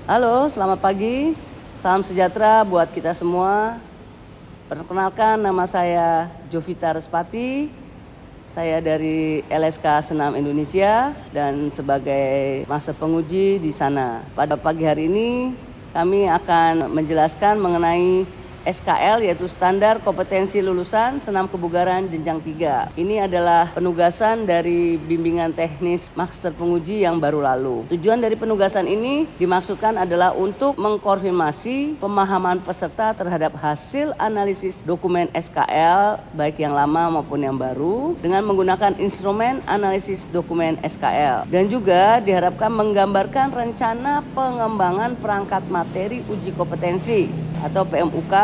Halo, selamat pagi. Salam sejahtera buat kita semua. Perkenalkan, nama saya Jovita Respati. Saya dari LSK Senam Indonesia dan sebagai master penguji di sana. Pada pagi hari ini kami akan menjelaskan mengenai SKL, yaitu Standar Kompetensi Lulusan Senam Kebugaran Jenjang 3. Ini adalah penugasan dari bimbingan teknis master penguji yang baru lalu. Tujuan dari penugasan ini dimaksudkan adalah untuk mengkonfirmasi pemahaman peserta terhadap hasil analisis dokumen SKL, baik yang lama maupun yang baru, dengan menggunakan instrumen analisis dokumen SKL. Dan juga diharapkan menggambarkan rencana pengembangan perangkat materi uji kompetensi atau PMUK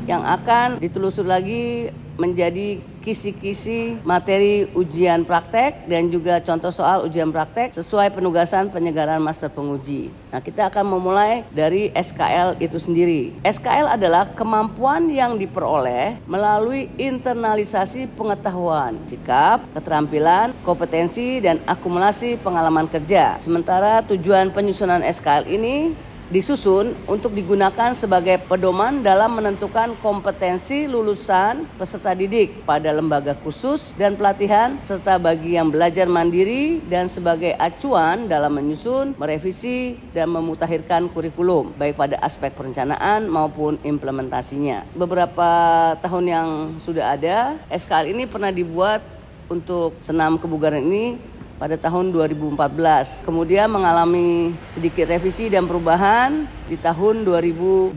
yang akan ditelusur lagi menjadi kisi-kisi materi ujian praktek dan juga contoh soal ujian praktek sesuai penugasan penyegaran master penguji. Nah, kita akan memulai dari SKL itu sendiri. SKL adalah kemampuan yang diperoleh melalui internalisasi pengetahuan, sikap, keterampilan, kompetensi, dan akumulasi pengalaman kerja. Sementara tujuan penyusunan SKL ini disusun untuk digunakan sebagai pedoman dalam menentukan kompetensi lulusan peserta didik pada lembaga khusus dan pelatihan serta bagi yang belajar mandiri dan sebagai acuan dalam menyusun, merevisi, dan memutakhirkan kurikulum baik pada aspek perencanaan maupun implementasinya. Beberapa tahun yang sudah ada, SKL ini pernah dibuat untuk senam kebugaran ini pada tahun 2014. Kemudian mengalami sedikit revisi dan perubahan di tahun 2022.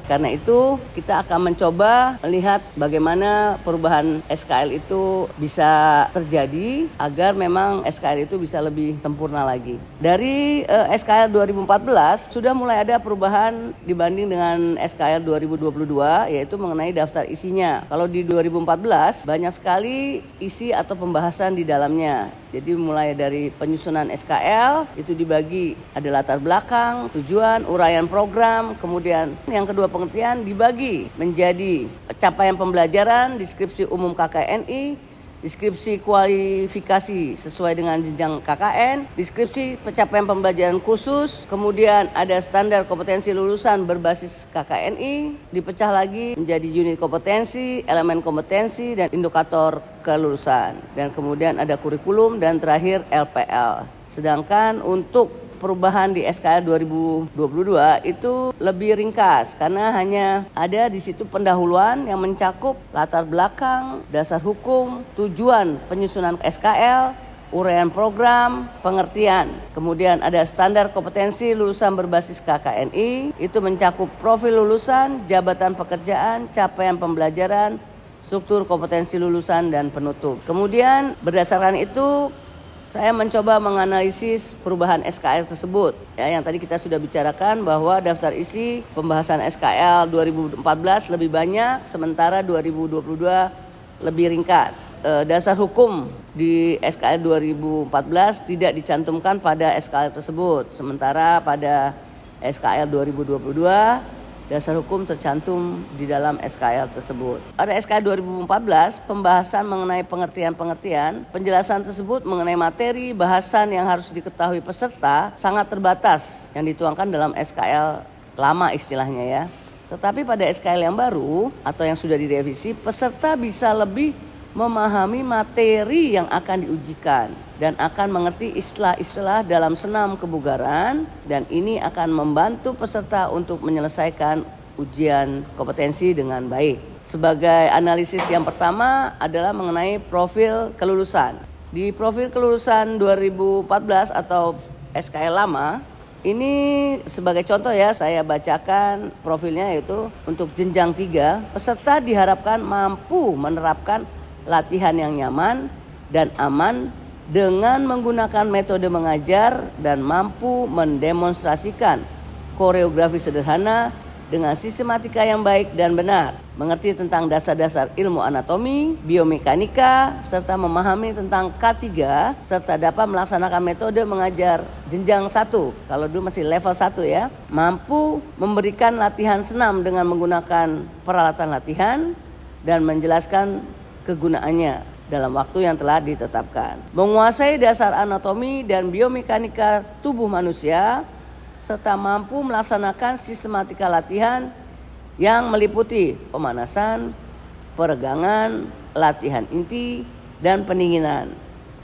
Karena itu kita akan mencoba melihat bagaimana perubahan SKL itu bisa terjadi agar memang SKL itu bisa lebih sempurna lagi. Dari SKL 2014 sudah mulai ada perubahan dibanding dengan SKL 2022, yaitu mengenai daftar isinya. Kalau di 2014 banyak sekali isi atau pembahasan di dalamnya. Jadi mulai dari penyusunan SKL itu dibagi ada latar belakang, tujuan, uraian program, kemudian yang kedua pengertian dibagi menjadi capaian pembelajaran, deskripsi umum KKNI, deskripsi kualifikasi sesuai dengan jenjang KKN, deskripsi pencapaian pembelajaran khusus, kemudian ada standar kompetensi lulusan berbasis KKNI, dipecah lagi menjadi unit kompetensi, elemen kompetensi, dan indikator kelulusan. Dan kemudian ada kurikulum dan terakhir LPL. Sedangkan untuk perubahan di SKL 2022 itu lebih ringkas karena hanya ada di situ pendahuluan yang mencakup latar belakang, dasar hukum, tujuan penyusunan SKL, uraian program, pengertian. Kemudian ada standar kompetensi lulusan berbasis KKNI, itu mencakup profil lulusan, jabatan pekerjaan, capaian pembelajaran, struktur kompetensi lulusan, dan penutup. Kemudian berdasarkan itu saya mencoba menganalisis perubahan SKL tersebut. Ya, yang tadi kita sudah bicarakan bahwa daftar isi pembahasan SKL 2014 lebih banyak, sementara 2022 lebih ringkas. Dasar hukum di SKL 2014 tidak dicantumkan pada SKL tersebut, sementara pada SKL 2022 dasar hukum tercantum di dalam SKL tersebut. Pada SKL 2014, pembahasan mengenai pengertian-pengertian, penjelasan tersebut mengenai materi, bahasan yang harus diketahui peserta sangat terbatas yang dituangkan dalam SKL lama istilahnya ya. Tetapi pada SKL yang baru atau yang sudah direvisi, peserta bisa lebih memahami materi yang akan diujikan dan akan mengerti istilah-istilah dalam senam kebugaran, dan ini akan membantu peserta untuk menyelesaikan ujian kompetensi dengan baik. Sebagai analisis yang pertama adalah mengenai profil kelulusan. Di profil kelulusan 2014 atau SKL lama, ini sebagai contoh ya, saya bacakan profilnya, yaitu untuk jenjang 3, peserta diharapkan mampu menerapkan latihan yang nyaman dan aman dengan menggunakan metode mengajar dan mampu mendemonstrasikan koreografi sederhana dengan sistematika yang baik dan benar, mengerti tentang dasar-dasar ilmu anatomi, biomekanika, serta memahami tentang K3, serta dapat melaksanakan metode mengajar jenjang 1, kalau dulu masih level 1 ya, mampu memberikan latihan senam dengan menggunakan peralatan latihan dan menjelaskan kegunaannya dalam waktu yang telah ditetapkan. Menguasai dasar anatomi dan biomekanika tubuh manusia, serta mampu melaksanakan sistematika latihan yang meliputi pemanasan, peregangan, latihan inti, dan pendinginan,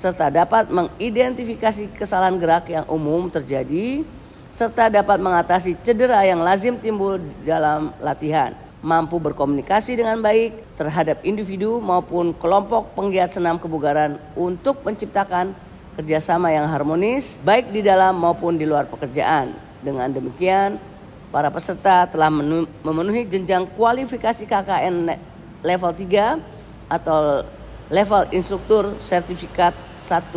serta dapat mengidentifikasi kesalahan gerak yang umum terjadi, serta dapat mengatasi cedera yang lazim timbul dalam latihan, mampu berkomunikasi dengan baik terhadap individu maupun kelompok penggiat senam kebugaran untuk menciptakan kerjasama yang harmonis baik di dalam maupun di luar pekerjaan. Dengan demikian, para peserta telah memenuhi jenjang kualifikasi KKN level 3 atau level instruktur sertifikat 1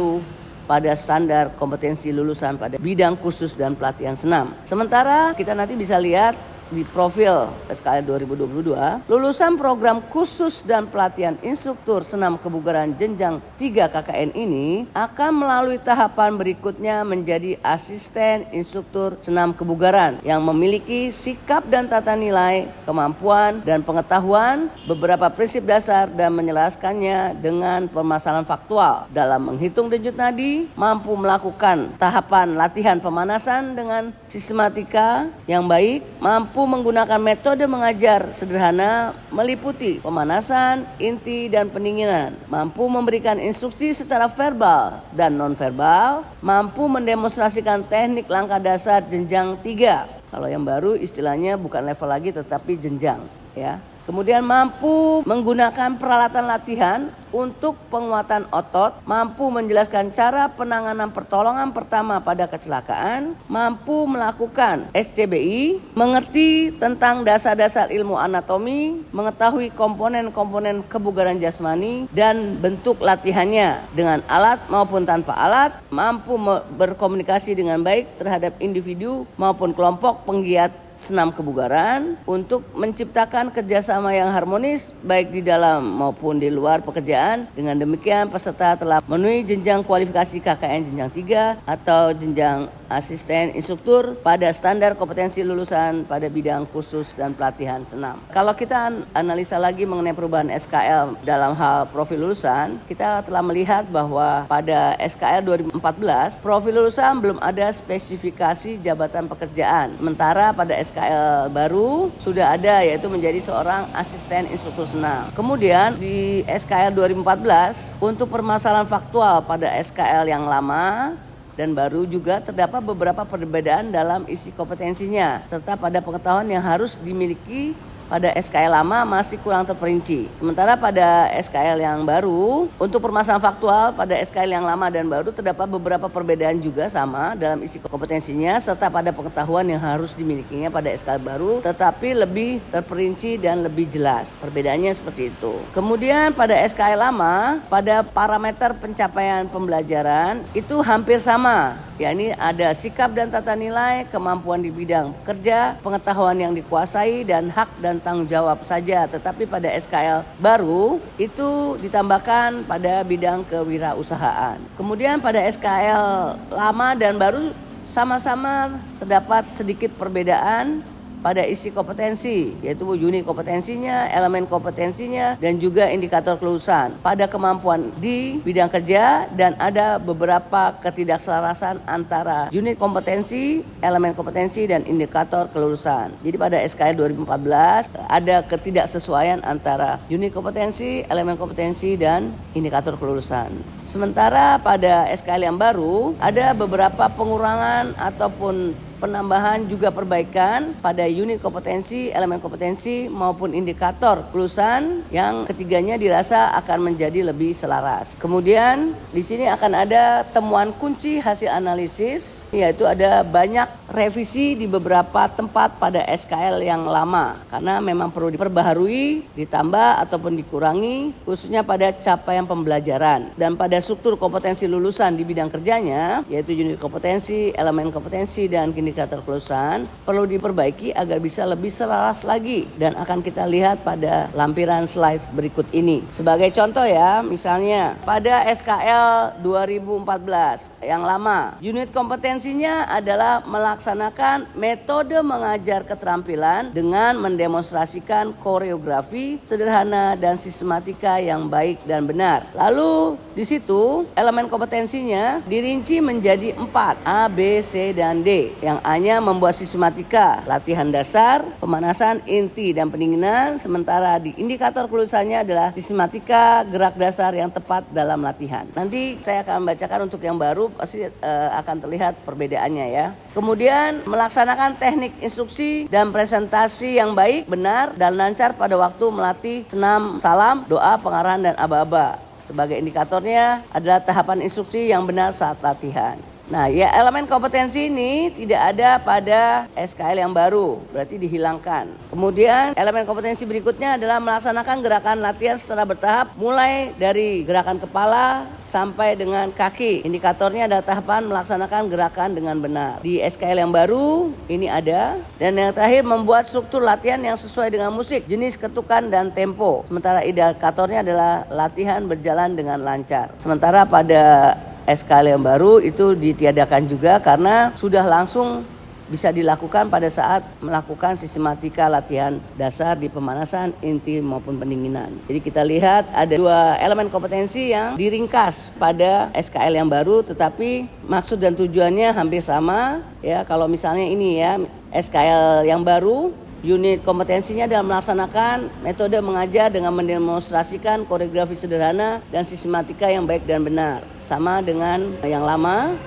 pada standar kompetensi lulusan pada bidang khusus dan pelatihan senam. Sementara kita nanti bisa lihat di profil SKL 2022, lulusan program khusus dan pelatihan instruktur senam kebugaran jenjang 3 KKN ini akan melalui tahapan berikutnya menjadi asisten instruktur senam kebugaran yang memiliki sikap dan tata nilai, kemampuan dan pengetahuan, beberapa prinsip dasar dan menjelaskannya dengan permasalahan faktual dalam menghitung denyut nadi, mampu melakukan tahapan latihan pemanasan dengan sistematika yang baik, mampu menggunakan metode mengajar sederhana meliputi pemanasan, inti, dan pendinginan, mampu memberikan instruksi secara verbal dan nonverbal, mampu mendemonstrasikan teknik langkah dasar jenjang 3. Kalau yang baru istilahnya bukan level lagi tetapi jenjang, ya. Kemudian mampu menggunakan peralatan latihan untuk penguatan otot, mampu menjelaskan cara penanganan pertolongan pertama pada kecelakaan, mampu melakukan SCBI, mengerti tentang dasar-dasar ilmu anatomi, mengetahui komponen-komponen kebugaran jasmani dan bentuk latihannya dengan alat maupun tanpa alat, mampu berkomunikasi dengan baik terhadap individu maupun kelompok penggiat senam kebugaran untuk menciptakan kerjasama yang harmonis baik di dalam maupun di luar pekerjaan. Dengan demikian peserta telah memenuhi jenjang kualifikasi KKN jenjang 3 atau jenjang asisten instruktur pada standar kompetensi lulusan pada bidang khusus dan pelatihan senam. Kalau kita analisa lagi mengenai perubahan SKL dalam hal profil lulusan, kita telah melihat bahwa pada SKL 2014 profil lulusan belum ada spesifikasi jabatan pekerjaan. Sementara pada SKL baru sudah ada, yaitu menjadi seorang asisten instruktur senam. Kemudian di SKL 2014 untuk permasalahan faktual pada SKL yang lama dan baru juga terdapat beberapa perbedaan dalam isi kompetensinya serta pada pengetahuan yang harus dimiliki pada SKL lama masih kurang terperinci. Sementara pada SKL yang baru, untuk permasalahan faktual pada SKL yang lama dan baru terdapat beberapa perbedaan juga sama dalam isi kompetensinya serta pada pengetahuan yang harus dimilikinya pada SKL baru, tetapi lebih terperinci dan lebih jelas. Perbedaannya seperti itu. Kemudian pada SKL lama, pada parameter pencapaian pembelajaran itu hampir sama. Yakni ada sikap dan tata nilai, kemampuan di bidang kerja, pengetahuan yang dikuasai, dan hak dan tanggung jawab saja. Tetapi pada SKL baru itu ditambahkan pada bidang kewirausahaan. Kemudian pada SKL lama dan baru sama-sama terdapat sedikit perbedaan pada isi kompetensi, yaitu unit kompetensinya, elemen kompetensinya, dan juga indikator kelulusan pada kemampuan di bidang kerja, dan ada beberapa ketidakselarasan antara unit kompetensi, elemen kompetensi, dan indikator kelulusan. Jadi pada SKL 2014 ada ketidaksesuaian antara unit kompetensi, elemen kompetensi, dan indikator kelulusan. Sementara pada SKL yang baru ada beberapa pengurangan ataupun penambahan juga perbaikan pada unit kompetensi, elemen kompetensi maupun indikator kelulusan yang ketiganya dirasa akan menjadi lebih selaras. Kemudian di sini akan ada temuan kunci hasil analisis, yaitu ada banyak revisi di beberapa tempat pada SKL yang lama karena memang perlu diperbaharui, ditambah ataupun dikurangi khususnya pada capaian pembelajaran, dan pada struktur kompetensi lulusan di bidang kerjanya yaitu unit kompetensi, elemen kompetensi, dan indikator kelulusan perlu diperbaiki agar bisa lebih selaras lagi, dan akan kita lihat pada lampiran slide berikut ini. Sebagai contoh ya, misalnya pada SKL 2014 yang lama, unit kompetensinya adalah melaksanakan metode mengajar keterampilan dengan mendemonstrasikan koreografi sederhana dan sistematika yang baik dan benar. Lalu di situ elemen kompetensinya dirinci menjadi 4, A, B, C, dan D, yang Yang A-nya membuat sistematika latihan dasar, pemanasan, inti, dan pendinginan. Sementara di indikator kelulusannya adalah sistematika gerak dasar yang tepat dalam latihan. Nanti saya akan bacakan untuk yang baru, pasti akan terlihat perbedaannya ya. Kemudian melaksanakan teknik instruksi dan presentasi yang baik, benar, dan lancar pada waktu melatih senam salam, doa, pengarahan, dan aba-aba. Sebagai indikatornya adalah tahapan instruksi yang benar saat latihan. Nah, ya elemen kompetensi ini tidak ada pada SKL yang baru, berarti dihilangkan. Kemudian elemen kompetensi berikutnya adalah melaksanakan gerakan latihan secara bertahap mulai dari gerakan kepala sampai dengan kaki. Indikatornya adalah tahapan melaksanakan gerakan dengan benar. Di SKL yang baru ini ada. Dan yang terakhir membuat struktur latihan yang sesuai dengan musik, jenis ketukan dan tempo. Sementara indikatornya adalah latihan berjalan dengan lancar. Sementara pada SKL yang baru itu ditiadakan juga karena sudah langsung bisa dilakukan pada saat melakukan sistematika latihan dasar di pemanasan, inti maupun pendinginan. Jadi kita lihat ada 2 elemen kompetensi yang diringkas pada SKL yang baru, tetapi maksud dan tujuannya hampir sama ya. Kalau misalnya ini ya SKL yang baru, unit kompetensinya dalam melaksanakan metode mengajar dengan mendemonstrasikan koreografi sederhana dan sistematika yang baik dan benar. Sama dengan yang lama,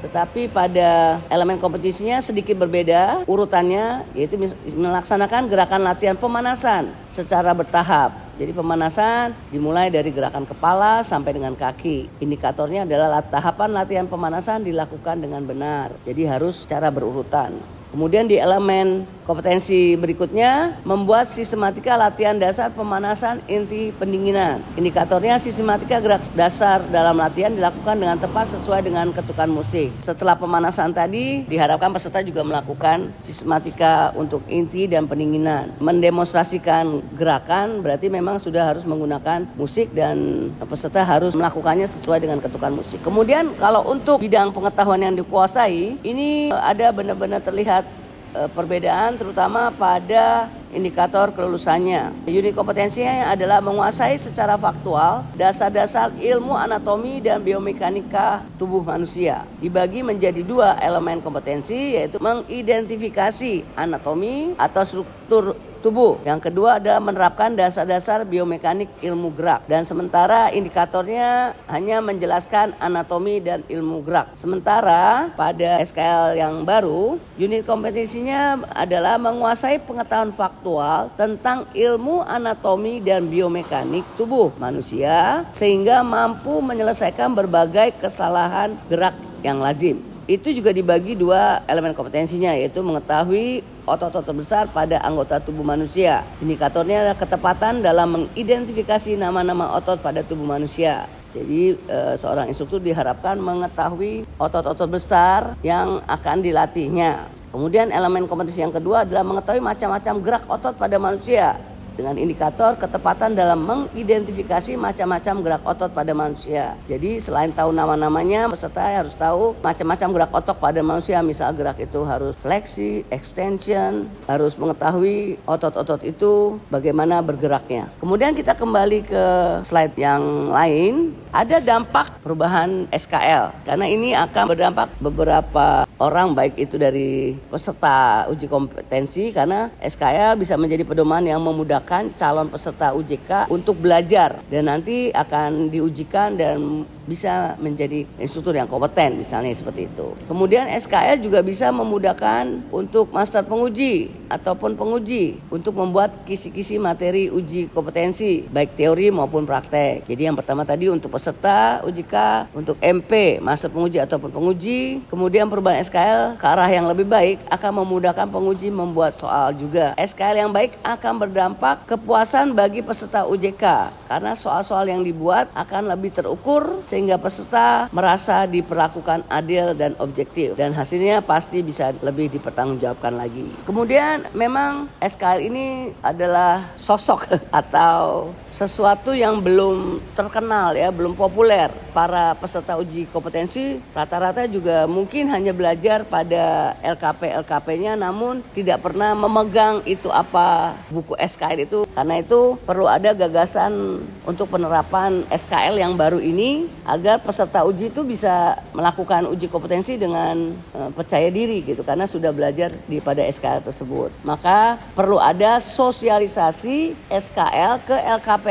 tetapi pada elemen kompetisinya sedikit berbeda urutannya, yaitu melaksanakan gerakan latihan pemanasan secara bertahap. Jadi pemanasan dimulai dari gerakan kepala sampai dengan kaki. Indikatornya adalah tahapan latihan pemanasan dilakukan dengan benar. Jadi harus secara berurutan. Kemudian di elemen kompetensi berikutnya membuat sistematika latihan dasar pemanasan, inti, pendinginan. Indikatornya sistematika gerak dasar dalam latihan dilakukan dengan tepat sesuai dengan ketukan musik. Setelah pemanasan tadi diharapkan peserta juga melakukan sistematika untuk inti dan pendinginan. Mendemonstrasikan gerakan berarti memang sudah harus menggunakan musik dan peserta harus melakukannya sesuai dengan ketukan musik. Kemudian kalau untuk bidang pengetahuan yang dikuasai, ini ada benar-benar terlihat perbedaan terutama pada indikator kelulusannya. Unit kompetensinya adalah menguasai secara faktual dasar-dasar ilmu anatomi dan biomekanika tubuh manusia. Dibagi menjadi 2 elemen kompetensi, yaitu mengidentifikasi anatomi atau struktur tubuh. Yang kedua adalah menerapkan dasar-dasar biomekanik ilmu gerak. Dan sementara indikatornya hanya menjelaskan anatomi dan ilmu gerak. Sementara pada SKL yang baru, unit kompetensinya adalah menguasai pengetahuan faktual tentang ilmu anatomi dan biomekanik tubuh manusia sehingga mampu menyelesaikan berbagai kesalahan gerak yang lazim. Itu juga dibagi 2 elemen kompetensinya, yaitu mengetahui otot-otot besar pada anggota tubuh manusia. Indikatornya adalah ketepatan dalam mengidentifikasi nama-nama otot pada tubuh manusia. Jadi seorang instruktur diharapkan mengetahui otot-otot besar yang akan dilatihnya. Kemudian elemen kompetensi yang kedua adalah mengetahui macam-macam gerak otot pada manusia. Dengan indikator ketepatan dalam mengidentifikasi macam-macam gerak otot pada manusia. Jadi selain tahu nama-namanya, peserta harus tahu macam-macam gerak otot pada manusia. Misal gerak itu harus fleksi, extension, harus mengetahui otot-otot itu bagaimana bergeraknya. Kemudian kita kembali ke slide yang lain. Ada dampak perubahan SKL karena ini akan berdampak beberapa orang, baik itu dari peserta uji kompetensi, karena SKL bisa menjadi pedoman yang memudahkan calon peserta UJK untuk belajar dan nanti akan diujikan dan bisa menjadi instruktur yang kompeten, misalnya seperti itu. Kemudian SKL juga bisa memudahkan untuk master penguji ataupun penguji untuk membuat kisi-kisi materi uji kompetensi baik teori maupun praktek. Jadi yang pertama tadi untuk peserta UJK, untuk MP master penguji ataupun penguji. Kemudian perubahan SKL ke arah yang lebih baik akan memudahkan penguji membuat soal juga. SKL yang baik akan berdampak kepuasan bagi peserta UJK karena soal-soal yang dibuat akan lebih terukur sehingga peserta merasa diperlakukan adil dan objektif dan hasilnya pasti bisa lebih dipertanggungjawabkan lagi. Kemudian memang SKL ini adalah sosok atau sesuatu yang belum terkenal ya, belum populer. Para peserta uji kompetensi rata-rata juga mungkin hanya belajar pada LKP-LKP-nya namun tidak pernah memegang itu apa buku SKL itu. Karena itu perlu ada gagasan untuk penerapan SKL yang baru ini agar peserta uji itu bisa melakukan uji kompetensi dengan percaya diri gitu karena sudah belajar pada SKL tersebut. Maka perlu ada sosialisasi SKL ke LKP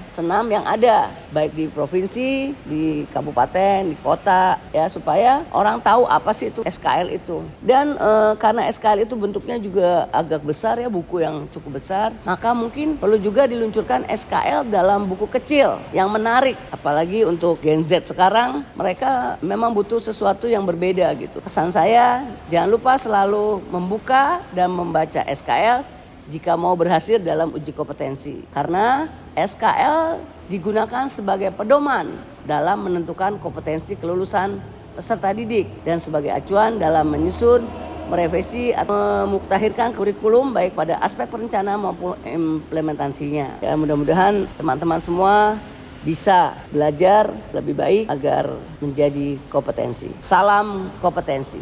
senam yang ada baik di provinsi, di kabupaten, di kota ya supaya orang tahu apa sih itu SKL itu. Dan karena SKL itu bentuknya juga agak besar ya, buku yang cukup besar, maka mungkin perlu juga diluncurkan SKL dalam buku kecil yang menarik. Apalagi untuk Gen Z sekarang, mereka memang butuh sesuatu yang berbeda gitu. Pesan saya, jangan lupa selalu membuka dan membaca SKL jika mau berhasil dalam uji kompetensi. Karena SKL digunakan sebagai pedoman dalam menentukan kompetensi kelulusan peserta didik dan sebagai acuan dalam menyusun, merevisi atau memuktahirkan kurikulum baik pada aspek perencanaan maupun implementasinya. Ya, mudah-mudahan teman-teman semua bisa belajar lebih baik agar menjadi kompetensi. Salam kompetensi.